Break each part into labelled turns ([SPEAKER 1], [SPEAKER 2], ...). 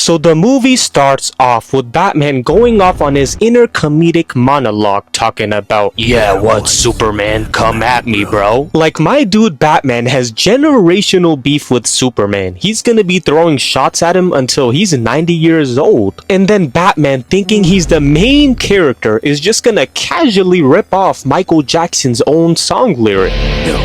[SPEAKER 1] So the movie starts off with Batman going off on his inner comedic monologue talking about, yeah, what, Superman, come at me, bro. Like, my dude Batman has generational beef with Superman. He's gonna be throwing shots at him until he's 90 years old. And then Batman, thinking he's the main character, is just gonna casually rip off Michael Jackson's own song lyric.
[SPEAKER 2] No,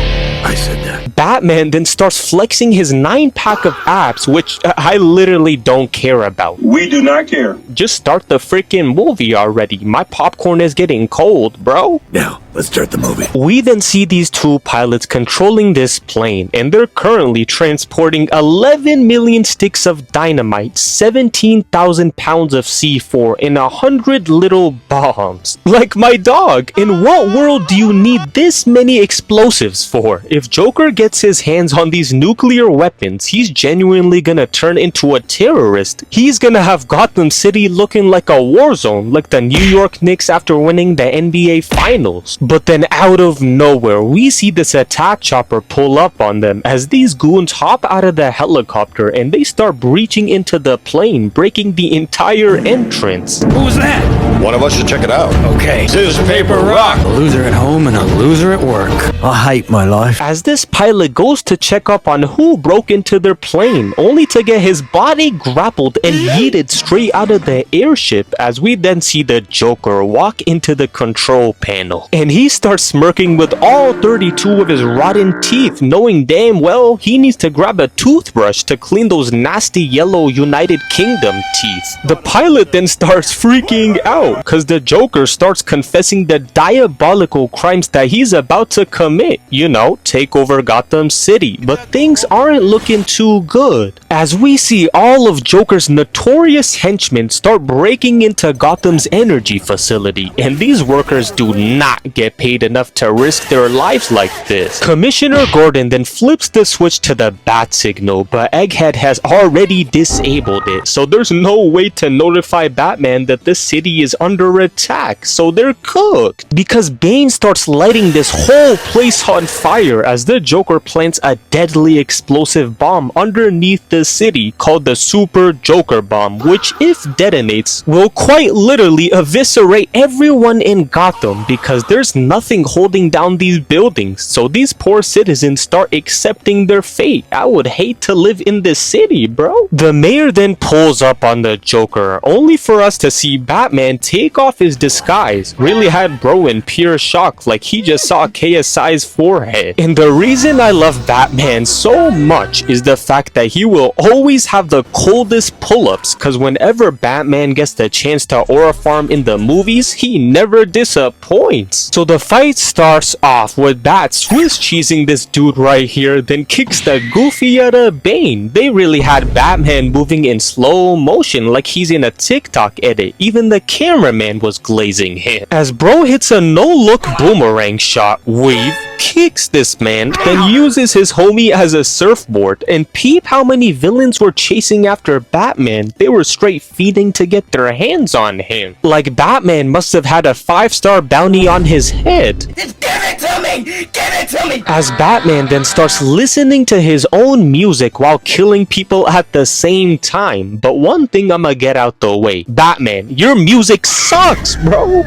[SPEAKER 2] I said that.
[SPEAKER 1] Batman then starts flexing his 9-pack of abs, which I literally don't care about.
[SPEAKER 3] We do not care.
[SPEAKER 1] Just start the freaking movie already. My popcorn is getting cold, bro.
[SPEAKER 2] Now, let's start the movie.
[SPEAKER 1] We then see these two pilots controlling this plane, and they're currently transporting 11 million sticks of dynamite, 17,000 pounds of C4, and 100 little bombs. Like my dog, in what world do you need this many explosives for? If Joker gets his hands on these nuclear weapons, he's genuinely gonna turn into a terrorist. He's gonna have Gotham City looking like a war zone, like the New York Knicks after winning the NBA Finals. But then out of nowhere, we see this attack chopper pull up on them as these goons hop out of the helicopter and they start breaching into the plane, breaking the entire entrance.
[SPEAKER 2] Who's that?
[SPEAKER 4] One of us should check it out.
[SPEAKER 2] Okay. Scissors, paper, rock. A loser at home and a loser at work. I hate my life.
[SPEAKER 1] As this pilot goes to check up on who broke into their plane, only to get his body grappled and yeeted straight out of the airship, as we then see the Joker walk into the control panel. And he starts smirking with all 32 of his rotten teeth, knowing damn well he needs to grab a toothbrush to clean those nasty yellow United Kingdom teeth. The pilot then starts freaking out, cause the Joker starts confessing the diabolical crimes that he's about to commit. You know, take over Gotham City, but things aren't looking too good, as we see all of Joker's notorious henchmen start breaking into Gotham's energy facility, and these workers do not get paid enough to risk their lives like this. Commissioner Gordon then flips the switch to the bat signal, but Egghead has already disabled it, so there's no way to notify Batman that the city is under attack, so they're cooked. Because Bane starts lighting this whole place on fire as the Joker plants a deadly explosive bomb underneath the city called the Super Joker Bomb, which if detonates will quite literally eviscerate everyone in Gotham, because there's nothing holding down these buildings, so these poor citizens start accepting their fate. I would hate to live in this city, bro. The mayor then pulls up on the Joker, only for us to see Batman take off his disguise. Really had bro in pure shock, like he just saw KSI's forehead. And the reason I love Batman so much is the fact that he will always have the coldest pull-ups, cause whenever Batman gets the chance to aura farm in the movies, he never disappoints. So the fight starts off with Bat Swiss cheesing this dude right here, then kicks the goofy out of Bane. They really had Batman moving in slow motion like he's in a TikTok edit. Even the cameraman was glazing him. As bro hits a no-look boomerang shot, wave, kicks this man, then uses his homie as a surfboard, and peep how many villains were chasing after Batman. They were straight feeding to get their hands on him. Like Batman must have had a 5-star bounty on his head.
[SPEAKER 2] Just give it to me! Give it to me!
[SPEAKER 1] As Batman then starts listening to his own music while killing people at the same time. But one thing I'ma get out the way. Batman, your music sucks, bro!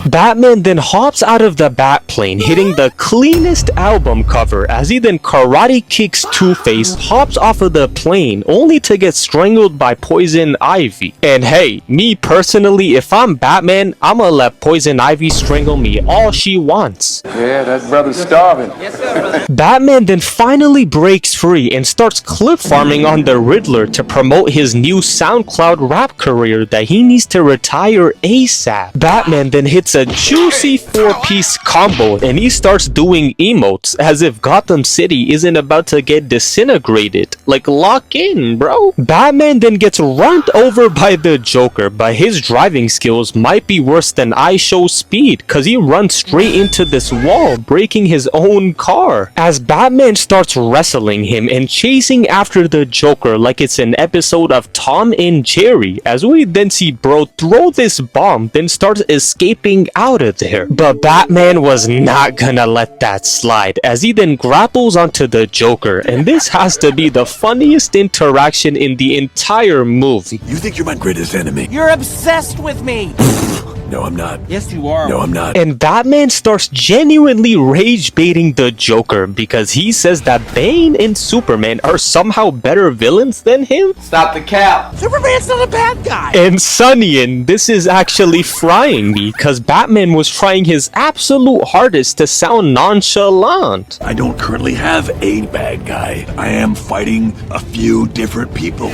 [SPEAKER 1] Batman then hops out of the Batplane, hitting the cleanest album cover as he then karate kicks Two-Face, hops off of the plane, only to get strangled by Poison Ivy. And hey, me personally, if I'm Batman, I'ma let Poison Ivy strangle me all she wants.
[SPEAKER 3] Yeah, that brother's starving.
[SPEAKER 1] Batman then finally breaks free and starts clip farming on the Riddler to promote his new SoundCloud rap career that he needs to retire ASAP. Batman then hits a juicy 4-piece combo and he starts doing emotes as if Gotham City isn't about to get disintegrated. Like, lock in, bro. Batman then gets run over by the Joker, but his driving skills might be worse than I show speed, cause he runs straight into this wall, breaking his own car. As Batman starts wrestling him and chasing after the Joker like it's an episode of Tom and Jerry, as we then see bro throw this bomb, then starts escaping out of there. But Batman was not gonna let that slide, as he then grapples onto the Joker, and this has to be the funniest interaction in the entire movie.
[SPEAKER 4] You think you're my greatest enemy?
[SPEAKER 5] You're obsessed with me!
[SPEAKER 4] No, I'm not.
[SPEAKER 5] Yes, you are.
[SPEAKER 4] No, I'm not.
[SPEAKER 1] And Batman starts genuinely rage baiting the Joker because he says that Bane and Superman are somehow better villains than him.
[SPEAKER 5] Stop the cap! Superman's not a bad guy!
[SPEAKER 1] And Sunyan, this is actually frying me because Batman was trying his absolute hardest to sound nonchalant.
[SPEAKER 4] I don't currently have a bad guy. I am fighting a few different people.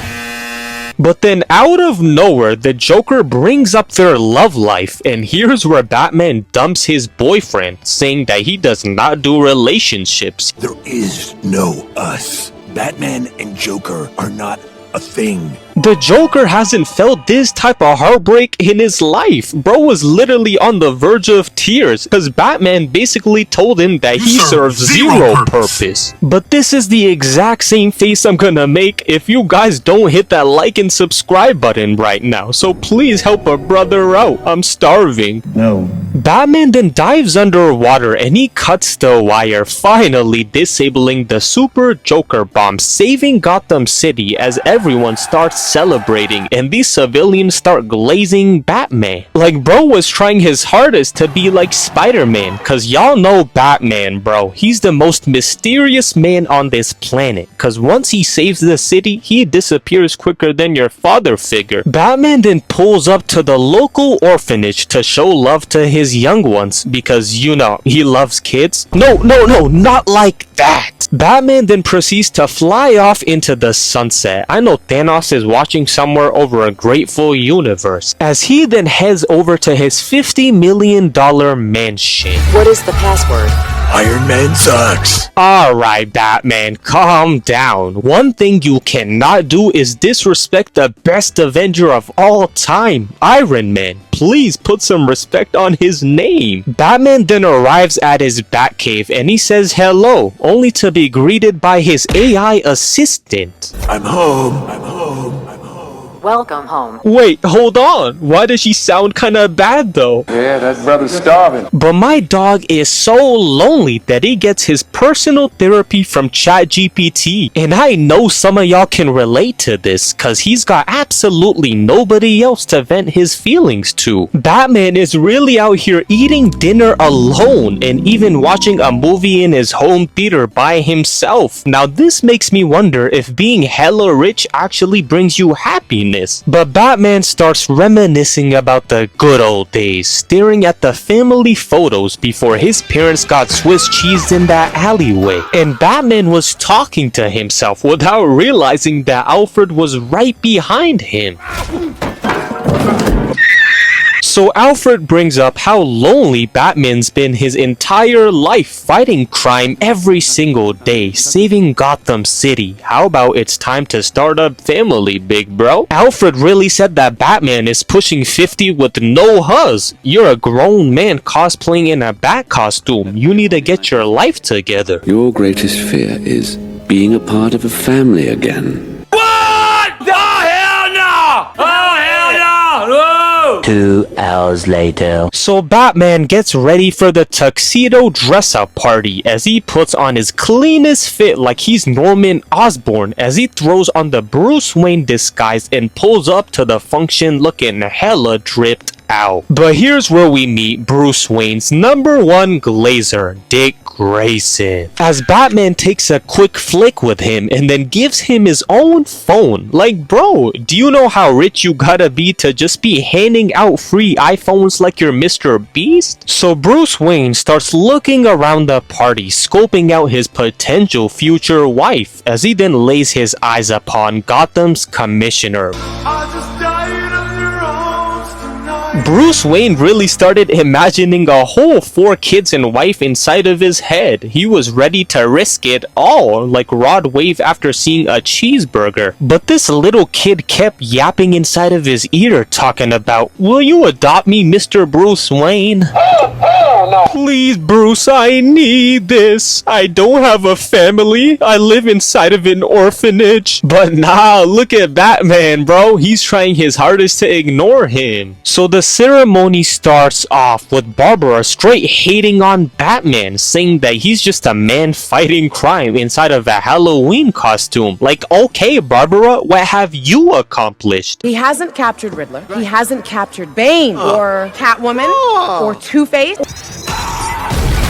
[SPEAKER 1] But then out of nowhere, the Joker brings up their love life, and here's where Batman dumps his boyfriend, saying that he does not do relationships.
[SPEAKER 4] There is no us. Batman and Joker are not a thing.
[SPEAKER 1] The Joker hasn't felt this type of heartbreak in his life. Bro was literally on the verge of tears because Batman basically told him that he serves zero purpose. But this is the exact same face I'm gonna make if you guys don't hit that like and subscribe button right now. So please help a brother out. I'm starving.
[SPEAKER 3] No.
[SPEAKER 1] Batman then dives underwater and he cuts the wire, finally disabling the Super Joker bomb, saving Gotham City as everyone starts celebrating and these civilians start glazing Batman. Like bro was trying his hardest to be like Spider-Man, cause y'all know Batman, bro. He's the most mysterious man on this planet, cause once he saves the city, he disappears quicker than your father figure. Batman then pulls up to the local orphanage to show love to his young ones because, you know, he loves kids. No, not like that. Batman then proceeds to fly off into the sunset. I know Thanos is watching somewhere over a grateful universe, as he then heads over to his $50 million mansion.
[SPEAKER 6] What is the password?
[SPEAKER 4] Iron Man sucks.
[SPEAKER 1] Alright Batman, calm down. One thing you cannot do is disrespect the best Avenger of all time, Iron Man. Please put some respect on his name. Batman then arrives at his Batcave and he says hello, only to be greeted by his AI assistant.
[SPEAKER 4] I'm home. I'm home. I'm home.
[SPEAKER 6] Welcome home.
[SPEAKER 1] Wait, hold on. Why does she sound kinda bad though?
[SPEAKER 3] Yeah, that brother's starving.
[SPEAKER 1] But my dog is so lonely that he gets his personal therapy from ChatGPT. And I know some of y'all can relate to this, cause he's got absolutely nobody else to vent his feelings to. Batman is really out here eating dinner alone and even watching a movie in his home theater by himself. Now this makes me wonder if being hella rich actually brings you happiness. But Batman starts reminiscing about the good old days, staring at the family photos before his parents got Swiss cheesed in that alleyway. And Batman was talking to himself without realizing that Alfred was right behind him. So Alfred brings up how lonely Batman's been his entire life, fighting crime every single day, saving Gotham City. How about it's time to start a family, big bro? Alfred really said that Batman is pushing 50 with no huzz. You're a grown man cosplaying in a bat costume. You need to get your life together.
[SPEAKER 7] Your greatest fear is being a part of a family again.
[SPEAKER 5] What? Oh, hell no! Oh, hell no! No!
[SPEAKER 8] 2 hours later.
[SPEAKER 1] So Batman gets ready for the tuxedo dress-up party as he puts on his cleanest fit like he's Norman Osborn as he throws on the Bruce Wayne disguise and pulls up to the function looking hella dripped out. But here's where we meet Bruce Wayne's #1 glazer, Dick Grayson, as Batman takes a quick flick with him and then gives him his own phone. Like bro, do you know how rich you gotta be to just be handing out free iPhones like you're Mr. Beast? So Bruce Wayne starts looking around the party, scoping out his potential future wife, as he then lays his eyes upon Gotham's commissioner. Bruce Wayne really started imagining a whole 4 kids and wife inside of his head. He was ready to risk it all, like Rod Wave after seeing a cheeseburger. But this little kid kept yapping inside of his ear, talking about, "Will you adopt me, Mr. Bruce Wayne?" Please, Bruce, I need this. I don't have a family. I live inside of an orphanage. But nah, look at Batman, bro. He's trying his hardest to ignore him. So the ceremony starts off with Barbara straight hating on Batman, saying that he's just a man fighting crime inside of a Halloween costume. Like, okay, Barbara, what have you accomplished?
[SPEAKER 9] He hasn't captured Riddler. He hasn't captured Bane or Catwoman or Two-Face.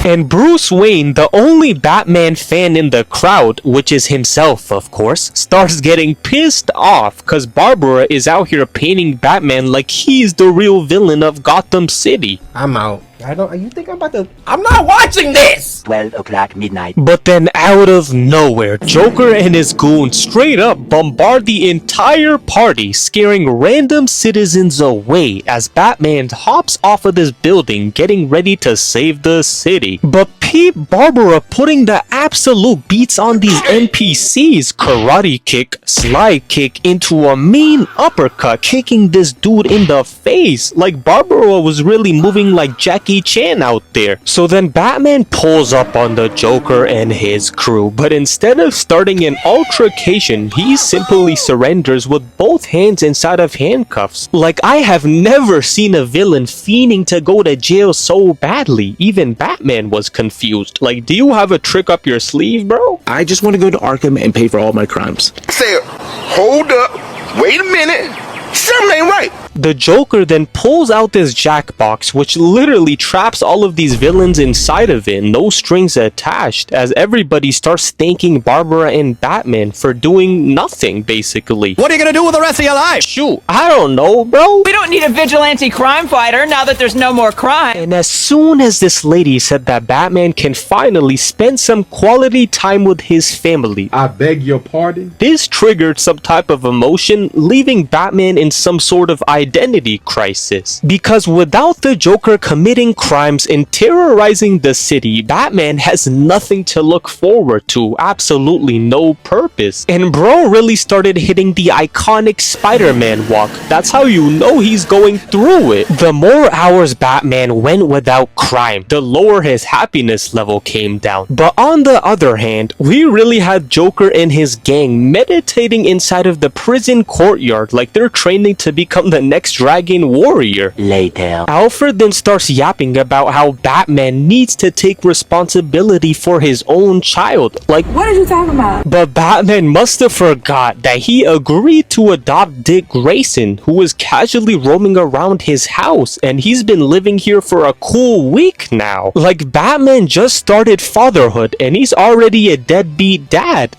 [SPEAKER 1] And Bruce Wayne, the only Batman fan in the crowd, which is himself of course, starts getting pissed off cause Barbara is out here painting Batman like he's the real villain of Gotham City.
[SPEAKER 10] I'm out. You think I'm about to... I'm not watching this!
[SPEAKER 8] 12 o'clock midnight.
[SPEAKER 1] But then out of nowhere, Joker and his goons straight up bombard the entire party, scaring random citizens away as Batman hops off of this building getting ready to save the city. But peep Barbara putting the absolute beats on these NPCs, karate kick, slide kick into a mean uppercut, kicking this dude in the face. Like Barbara was really moving like Jackie Chan out there. So then Batman pulls up on the Joker and his crew, but instead of starting an altercation, he simply surrenders with both hands inside of handcuffs. Like, I have never seen a villain fiending to go to jail so badly. Even Batman was confused. Like, do you have a trick up your sleeve, bro?
[SPEAKER 10] I just want to go to Arkham and pay for all my crimes.
[SPEAKER 4] Say, hold up, wait a minute, something ain't right.
[SPEAKER 1] The Joker then pulls out this jackbox, which literally traps all of these villains inside of it, no strings attached, as everybody starts thanking Barbara and Batman for doing nothing, basically.
[SPEAKER 2] What are you gonna do with the rest of your life?
[SPEAKER 1] Shoot, I don't know, bro.
[SPEAKER 11] We don't need a vigilante crime fighter now that there's no more crime.
[SPEAKER 1] And as soon as this lady said that Batman can finally spend some quality time with his family,
[SPEAKER 3] I beg your pardon?
[SPEAKER 1] this triggered some type of emotion, leaving Batman in some sort of identity crisis. Because without the Joker committing crimes and terrorizing the city, Batman has nothing to look forward to, absolutely no purpose. And bro really started hitting the iconic Spider-Man walk. That's how you know he's going through it. The more hours Batman went without crime, the lower his happiness level came down. But on the other hand, we really had Joker and his gang meditating inside of the prison courtyard like they're training to become the next dragon warrior.
[SPEAKER 8] Later.
[SPEAKER 1] Alfred then starts yapping about how Batman needs to take responsibility for his own child. Like,
[SPEAKER 11] What are you talking about?
[SPEAKER 1] but Batman must have forgot that he agreed to adopt Dick Grayson, who was casually roaming around his house, and he's been living here for a cool week now. Like, Batman just started fatherhood and he's already a deadbeat dad.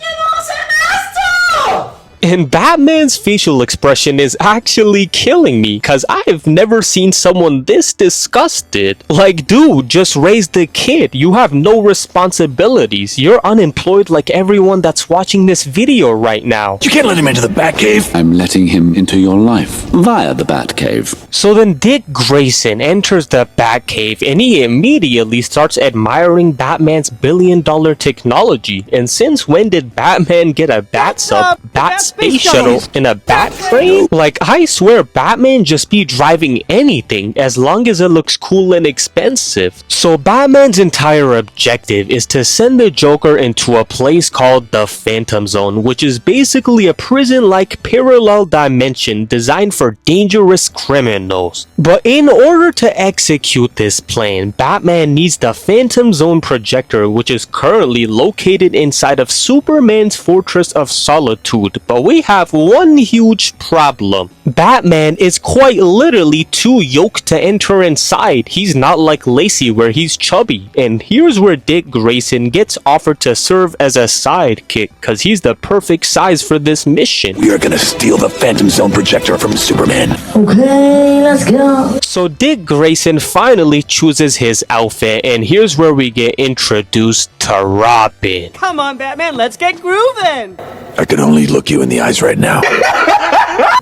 [SPEAKER 1] And Batman's facial expression is actually killing me, cause I've never seen someone this disgusted. Like, dude, just raise the kid. You have no responsibilities. You're unemployed like everyone that's watching this video right now.
[SPEAKER 4] You can't let him into the Batcave.
[SPEAKER 7] I'm letting him into your life via the Batcave.
[SPEAKER 1] So then Dick Grayson enters the Batcave and he immediately starts admiring Batman's billion-dollar technology. And since when did Batman get a bat sub, bat space shuttle, and a bat train? Like, I swear Batman just be driving anything as long as it looks cool and expensive. So Batman's entire objective is to send the Joker into a place called the Phantom Zone, which is basically a prison-like parallel dimension designed for dangerous criminals. But in order to execute this plan, Batman needs the Phantom Zone projector, which is currently located inside of Superman's Fortress of Solitude. But we have one huge problem. Batman is quite literally too yoked to enter inside. He's not like Lacey where he's chubby. And here's where Dick Grayson gets offered to serve as a sidekick, cause he's the perfect size for this mission.
[SPEAKER 4] We are gonna steal the Phantom Zone projector from Superman.
[SPEAKER 11] Okay, let's go.
[SPEAKER 1] So Dick Grayson finally chooses his outfit, and here's where we get introduced to Robin.
[SPEAKER 11] Come on, Batman, let's get grooving.
[SPEAKER 4] I can only look you in the eyes right now.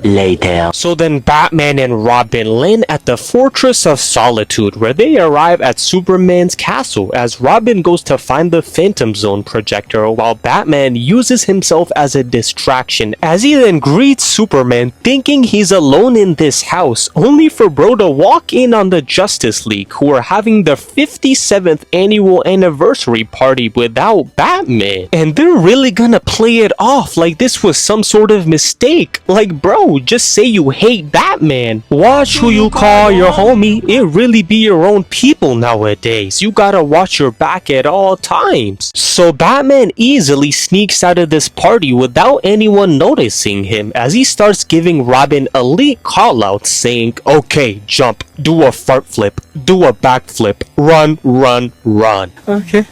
[SPEAKER 8] Later.
[SPEAKER 1] So then Batman and Robin land at the Fortress of Solitude, where they arrive at Superman's castle as Robin goes to find the Phantom Zone projector while Batman uses himself as a distraction, as he then greets Superman thinking he's alone in this house, only for bro to walk in on the Justice League, who are having their 57th annual anniversary party without Batman. And they're really gonna play it off like this was some sort of mistake. Like, bro, just say you hate Batman. Watch who you call your homie. It really be your own people nowadays. You gotta watch your back at all times. So Batman easily sneaks out of this party without anyone noticing him as he starts giving Robin elite callouts saying, okay, jump, do a fart flip, do a backflip, run, run, run.
[SPEAKER 10] Okay.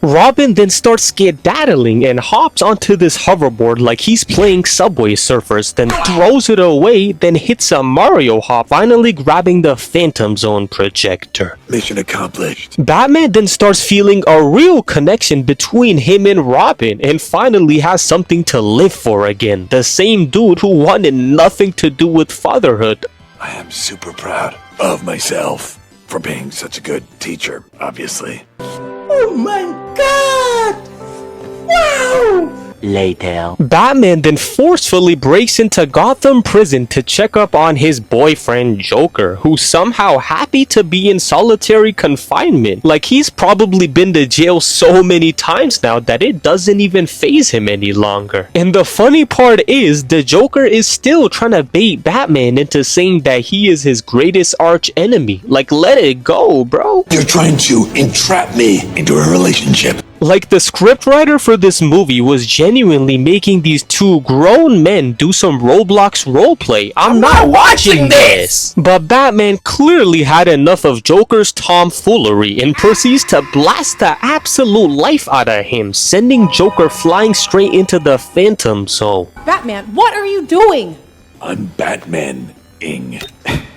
[SPEAKER 1] Robin then starts skedaddling and hops onto this hoverboard like he's playing Subway Surfers, then throws it away, then hits a Mario hop, finally grabbing the Phantom Zone projector.
[SPEAKER 4] Mission accomplished.
[SPEAKER 1] Batman then starts feeling a real connection between him and Robin, and finally has something to live for again. The same dude who wanted nothing to do with fatherhood.
[SPEAKER 4] I am super proud of myself for being such a good teacher, obviously.
[SPEAKER 10] Oh my god! Wow!
[SPEAKER 8] Later.
[SPEAKER 1] Batman then forcefully breaks into Gotham prison to check up on his boyfriend Joker, who's somehow happy to be in solitary confinement. Like he's probably been to jail so many times now that it doesn't even faze him any longer. And the funny part is, the Joker is still trying to bait Batman into saying that he is his greatest arch enemy. Like, let it go, bro.
[SPEAKER 4] You're trying to entrap me into a relationship.
[SPEAKER 1] Like, the scriptwriter for this movie was genuinely making these two grown men do some Roblox roleplay. I'm not watching this! But Batman clearly had enough of Joker's tomfoolery and proceeds to blast the absolute life out of him, sending Joker flying straight into the Phantom Zone.
[SPEAKER 9] Batman, what are you doing?
[SPEAKER 4] I'm Batman-ing.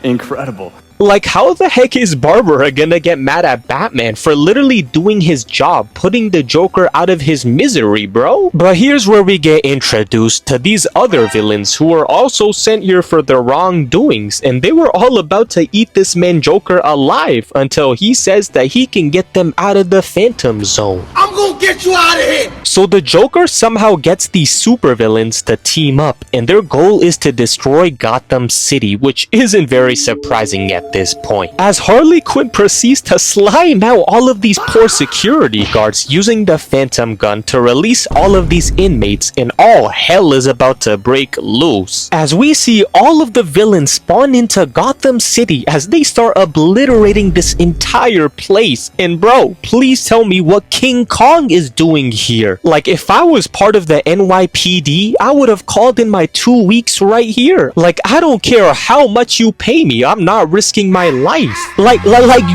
[SPEAKER 5] Incredible.
[SPEAKER 1] Like, how the heck is Barbara gonna get mad at Batman for literally doing his job, putting the Joker out of his misery, bro? But here's where we get introduced to these other villains who were also sent here for their wrongdoings, and they were all about to eat this man Joker alive until he says that he can get them out of the Phantom Zone.
[SPEAKER 10] I'm gonna get you out of here!
[SPEAKER 1] So the Joker somehow gets these supervillains to team up, and their goal is to destroy Gotham City, which isn't very surprising at this point, as Harley Quinn proceeds to slime out all of these poor security guards using the Phantom gun to release all of these inmates, and all hell is about to break loose. As we see all of the villains spawn into Gotham City as they start obliterating this entire place. And bro, please tell me what King Kong is doing here. Like, if I was part of the NYPD, I would have called in my 2 weeks right here. Like, I don't care how much you pay me, I'm not risking my life. Like,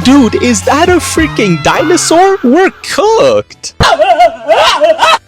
[SPEAKER 1] dude, is that a freaking dinosaur? We're cooked.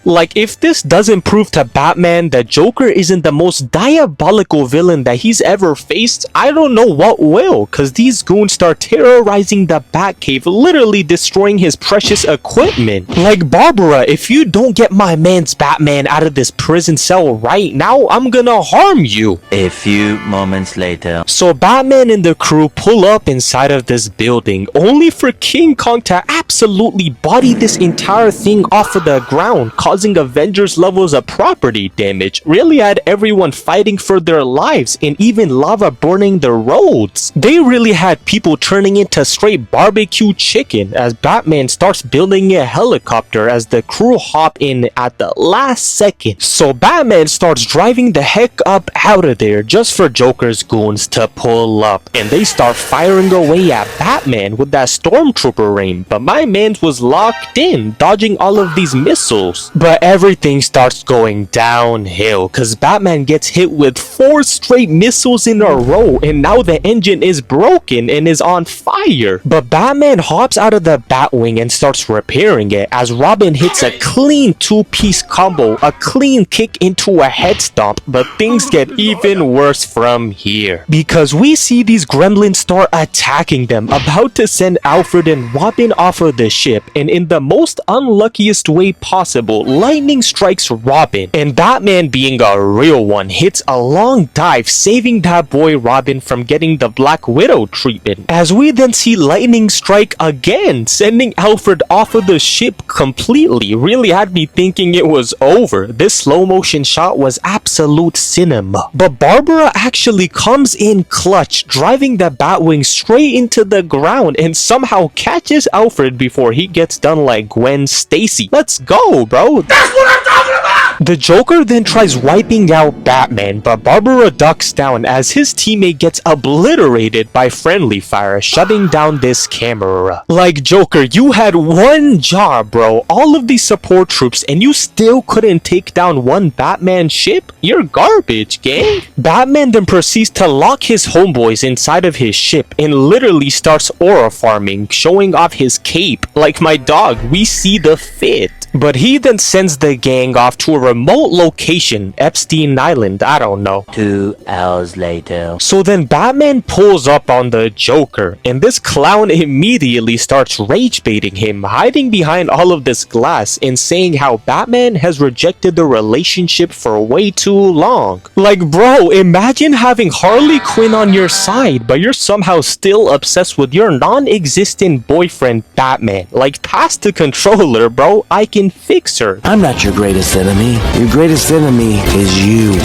[SPEAKER 1] Like, if this doesn't prove to Batman that Joker isn't the most diabolical villain that he's ever faced, I don't know what will, cause these goons start terrorizing the Batcave, literally destroying his precious equipment. Like, Barbara, if you don't get my man's Batman out of this prison cell right now, I'm gonna harm you.
[SPEAKER 8] A few moments later.
[SPEAKER 1] So Batman and the crew pull up inside of this building, only for King Kong to absolutely body this entire thing off of the ground, causing Avengers levels of property damage. Really had everyone fighting for their lives and even lava burning the roads. They really had people turning into straight barbecue chicken as Batman starts building a helicopter as the crew hop in at the last second. So Batman starts driving the heck up out of there just for Joker's goons to pull up, and they start firing away at Batman with that stormtrooper aim, but my man was locked in, dodging all of these missiles. But everything starts going downhill cause Batman gets hit with 4 straight missiles in a row, and now the engine is broken and is on fire. But Batman hops out of the Batwing and starts repairing it as Robin hits a clean 2-piece combo, a clean kick into a head stomp. But things get even worse from here because we see these gremlins start attacking them, about to send Alfred and Robin off of the ship, and in the most unluckiest way possible, lightning strikes Robin, and Batman, being a real one, hits a long dive, saving that boy Robin from getting the Black Widow treatment. As we then see lightning strike again, sending Alfred off of the ship completely. Really had me thinking it was over. This slow motion shot was absolute cinema. But Barbara actually comes in clutch, driving the Batwing straight into the ground and somehow catches Alfred before he gets done like Gwen Stacy. Let's go, bro.
[SPEAKER 10] That's what I'm talking about!
[SPEAKER 1] The Joker then tries wiping out Batman, but Barbara ducks down as his teammate gets obliterated by friendly fire, shutting down this camera. Like, Joker, you had one job, bro. All of these support troops and you still couldn't take down one Batman ship? You're garbage, gang. Batman then proceeds to lock his homeboys inside of his ship and literally starts aura farming, showing off his cape. Like my dog, we see the fit. But he then sends the gang off to a remote location, Epstein Island, I don't know.
[SPEAKER 8] 2 hours later.
[SPEAKER 1] So then Batman pulls up on the Joker, and this clown immediately starts rage baiting him, hiding behind all of this glass and saying how Batman has rejected the relationship for way too long. Like, bro, imagine having Harley Quinn on your side, but you're somehow still obsessed with your non-existent boyfriend Batman. Like, pass the controller, bro. I can fix her.
[SPEAKER 2] I'm not your greatest enemy. Your greatest enemy is you.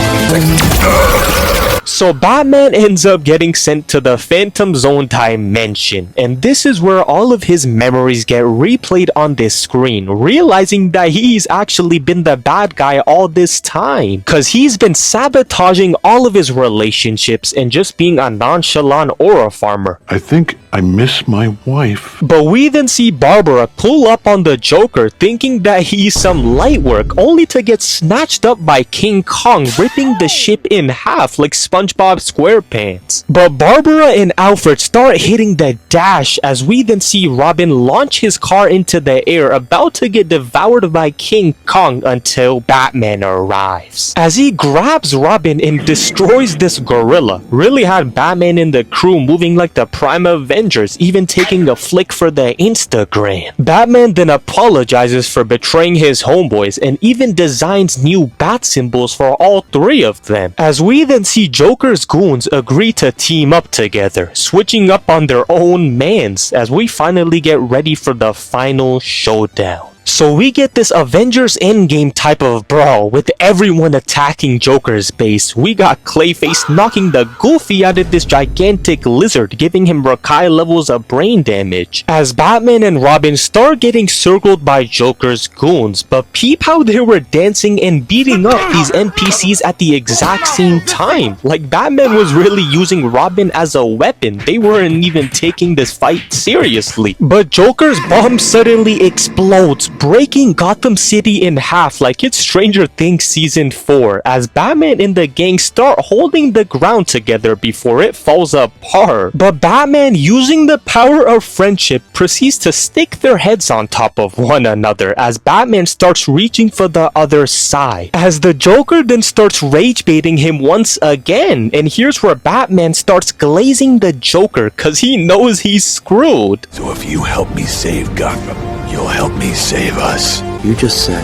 [SPEAKER 1] So Batman ends up getting sent to the Phantom Zone dimension, and this is where all of his memories get replayed on this screen, realizing that he's actually been the bad guy all this time, cause he's been sabotaging all of his relationships and just being a nonchalant aura farmer.
[SPEAKER 12] I think I miss my wife.
[SPEAKER 1] But we then see Barbara pull up on the Joker thinking that he's some light work, only to get snatched up by King Kong, ripping the ship in half like SpongeBob SquarePants. But Barbara and Alfred start hitting the dash as we then see Robin launch his car into the air, about to get devoured by King Kong until Batman arrives. As he grabs Robin and destroys this gorilla, really had Batman and the crew moving like the Prime Avengers, even taking a flick for the Instagram. Batman then apologizes for betraying his homeboys and even designs new bat symbols for all three of them. As we then see Joker's goons agree to team up together, switching up on their own mans as we finally get ready for the final showdown. So we get this Avengers Endgame type of brawl with everyone attacking Joker's base. We got Clayface knocking the goofy out of this gigantic lizard, giving him Rakai levels of brain damage. As Batman and Robin start getting circled by Joker's goons, but peep how they were dancing and beating up these NPCs at the exact same time. Like, Batman was really using Robin as a weapon. They weren't even taking this fight seriously. But Joker's bomb suddenly explodes, breaking Gotham City in half like it's Stranger Things Season 4, as Batman and the gang start holding the ground together before it falls apart. But Batman, using the power of friendship, proceeds to stick their heads on top of one another as Batman starts reaching for the other side. As the Joker then starts rage baiting him once again, and here's where Batman starts glazing the Joker cause he knows he's screwed.
[SPEAKER 4] So if you help me save Gotham, you'll help me save us.
[SPEAKER 2] You just said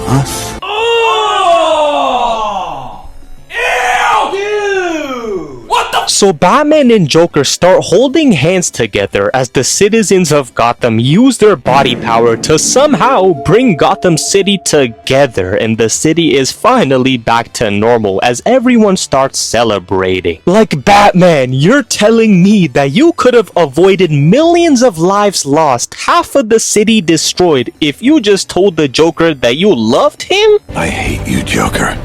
[SPEAKER 2] us.
[SPEAKER 1] So Batman and Joker start holding hands together as the citizens of Gotham use their body power to somehow bring Gotham City together, and the city is finally back to normal as everyone starts celebrating. Like, Batman, you're telling me that you could have avoided millions of lives lost, half of the city destroyed, if you just told the Joker that you loved him?
[SPEAKER 4] I hate you, Joker.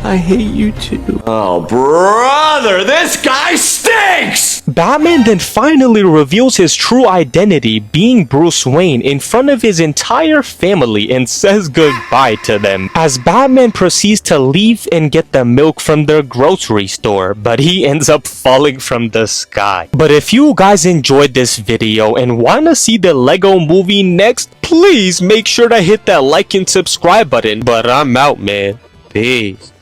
[SPEAKER 2] I hate you too.
[SPEAKER 5] Oh, brother, this guy stinks!
[SPEAKER 1] Batman then finally reveals his true identity, being Bruce Wayne, in front of his entire family and says goodbye to them, as Batman proceeds to leave and get the milk from their grocery store, but he ends up falling from the sky. But if you guys enjoyed this video and wanna see the Lego movie next, please make sure to hit that like and subscribe button. But I'm out, man. Peace.